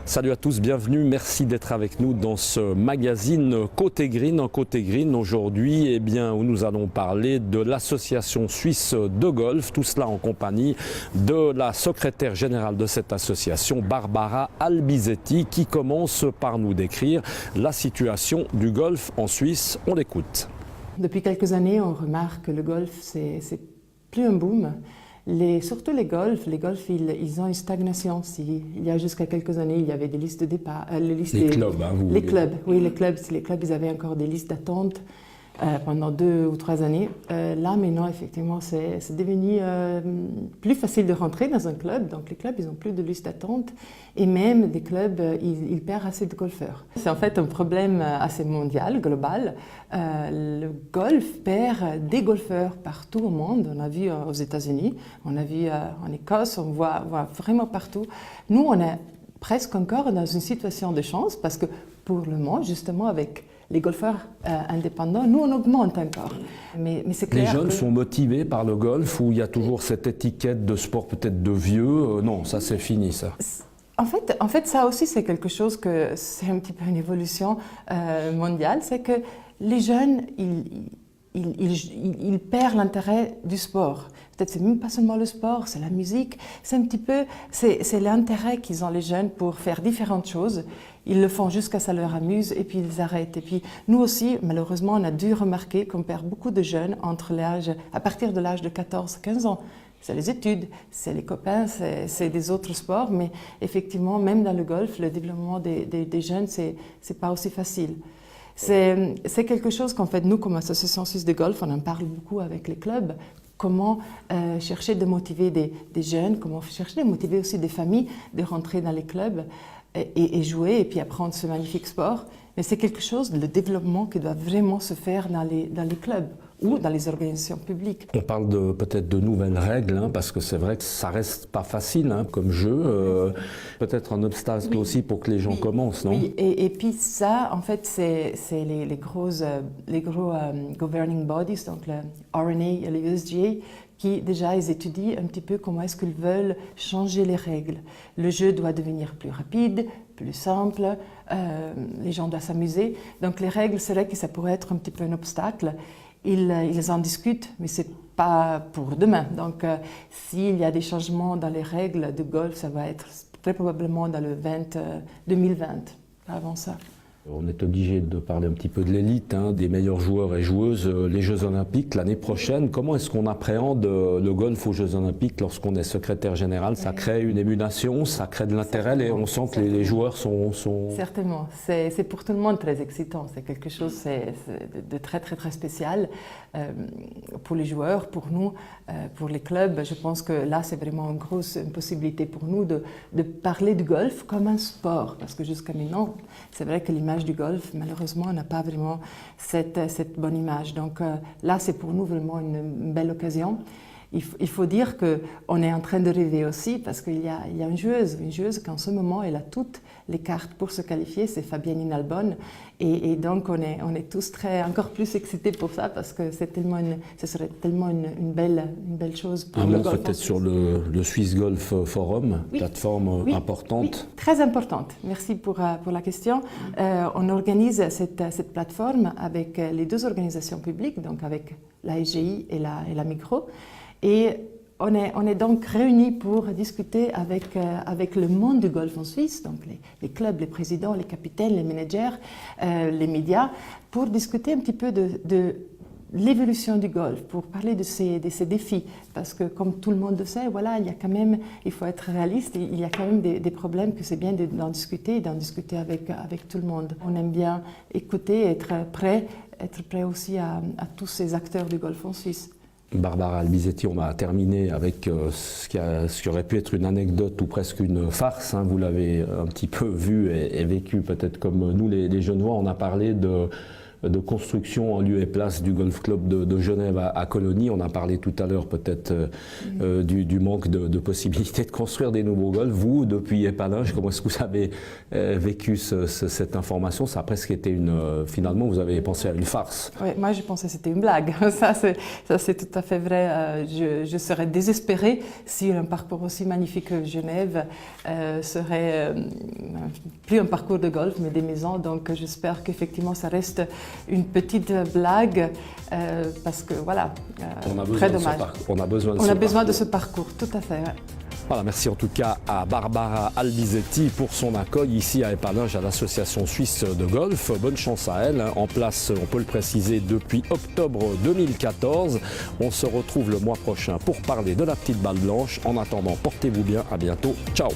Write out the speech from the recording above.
Salut à tous, bienvenue, merci d'être avec nous dans ce magazine Côté Green. En Côté Green aujourd'hui, où nous allons parler de l'association suisse de golf, tout cela en compagnie de la secrétaire générale de cette association, Barbara Albisetti, qui commence par nous décrire la situation du golf en Suisse. On l'écoute. Depuis quelques années, on remarque que le golf, c'est plus un boom. Surtout les golfs, ils ont une stagnation. Il y a jusqu'à quelques années, il y avait des listes de départ. Les clubs, les clubs, oui, les clubs, ils avaient encore des listes d'attente pendant 2 ou 3 années. Là, maintenant, effectivement, c'est devenu plus facile de rentrer dans un club. Donc, les clubs, ils n'ont plus de liste d'attente. Et même des clubs, ils perdent assez de golfeurs. C'est en fait un problème assez mondial, global. Le golf perd des golfeurs partout au monde. On a vu aux États-Unis, on a vu en Écosse, on voit vraiment partout. Nous, on est presque encore dans une situation de chance parce que pour le moment, justement, avec les golfeurs indépendants, nous, on augmente encore. Mais c'est clair. Les jeunes sont motivés par le golf ou il y a toujours cette étiquette de sport peut-être de vieux? Non, ça c'est fini, ça. En fait, ça aussi, c'est quelque chose que c'est un petit peu une évolution mondiale. C'est que les jeunes, ils perdent l'intérêt du sport. Peut-être c'est même pas seulement le sport, c'est la musique. C'est un petit peu, c'est l'intérêt qu'ils ont les jeunes pour faire différentes choses. Ils le font jusqu'à ça leur amuse et puis ils arrêtent. Et puis nous aussi, malheureusement, on a dû remarquer qu'on perd beaucoup de jeunes à partir de l'âge de 14-15 ans. C'est les études, c'est les copains, c'est des autres sports, mais effectivement, même dans le golf, le développement des jeunes, c'est pas aussi facile. C'est quelque chose qu'en fait, nous, comme Association Suisse de Golf, on en parle beaucoup avec les clubs. Comment chercher de motiver des jeunes, comment chercher de motiver aussi des familles de rentrer dans les clubs et jouer et puis apprendre ce magnifique sport. Mais c'est quelque chose, le développement qui doit vraiment se faire dans les clubs ou dans les organisations publiques. On parle peut-être de nouvelles règles, parce que c'est vrai que ça reste pas facile comme jeu. Peut-être un obstacle aussi pour que les gens commencent, non? Oui, et puis ça, en fait, c'est les gros governing bodies, donc le RNA et le USGA, qui déjà ils étudient un petit peu comment est-ce qu'ils veulent changer les règles. Le jeu doit devenir plus rapide, plus simple, les gens doivent s'amuser. Donc les règles, c'est vrai que ça pourrait être un petit peu un obstacle. Ils en discutent, mais ce n'est pas pour demain. Donc s'il y a des changements dans les règles de golf, ça va être très probablement dans le 2020, pas avant ça. On est obligé de parler un petit peu de l'élite, des meilleurs joueurs et joueuses, les Jeux Olympiques l'année prochaine. Comment est-ce qu'on appréhende le golf aux Jeux Olympiques lorsqu'on est secrétaire général? Ça crée une émulation, ça crée de l'intérêt et on sent que les joueurs sont... Certainement, c'est pour tout le monde très excitant. C'est quelque chose de très très très spécial pour les joueurs, pour nous, pour les clubs. Je pense que là c'est vraiment une possibilité pour nous de parler du golf comme un sport. Parce que jusqu'à maintenant, c'est vrai que l'image du golf, malheureusement, n'a pas vraiment cette bonne image. Donc là, c'est pour nous vraiment une belle occasion. Il faut dire qu'on est en train de rêver aussi parce qu'il y a une joueuse qu'en ce moment, elle a toutes les cartes pour se qualifier, c'est Fabienne Inalbon. Et donc, on est tous encore plus excités pour ça parce que ce serait tellement une belle chose pour le golf. Peut-être sur le Swiss Golf Forum, oui, plateforme importante. Oui, très importante. Merci pour la question. On organise cette plateforme avec les 2 organisations publiques, donc avec la SGI et la Micro. Et on est donc réunis pour discuter avec le monde du golf en Suisse, donc les clubs, les présidents, les capitaines, les managers, les médias, pour discuter un petit peu de l'évolution du golf, pour parler de ces défis. Parce que comme tout le monde le sait, voilà, il faut être réaliste, il y a quand même des problèmes que c'est bien d'en discuter avec tout le monde. On aime bien écouter, être prêt aussi à tous ces acteurs du golf en Suisse. Barbara Albisetti, on va terminer avec ce qui aurait pu être une anecdote ou presque une farce. Vous l'avez un petit peu vu et vécu peut-être comme nous les Genevois. On a parlé de construction en lieu et place du Golf Club de Genève à Colonie. On a parlé tout à l'heure peut-être du manque de possibilités de construire des nouveaux golfs. Vous, depuis Épalinges, comment est-ce que vous avez vécu cette information? Ça a presque été finalement, vous avez pensé à une farce. Oui, moi je pensais que c'était une blague. Ça c'est tout à fait vrai. Je serais désespérée si un parcours aussi magnifique que Genève serait plus un parcours de golf, mais des maisons. Donc j'espère qu'effectivement ça reste une petite blague parce que voilà, très dommage. On a besoin de ce parcours, tout à fait. Ouais. Voilà, merci en tout cas à Barbara Albizetti pour son accueil ici à Épalinges à l'Association suisse de golf. Bonne chance à elle, en place, on peut le préciser, depuis octobre 2014. On se retrouve le mois prochain pour parler de la petite balle blanche. En attendant, portez-vous bien, à bientôt, ciao.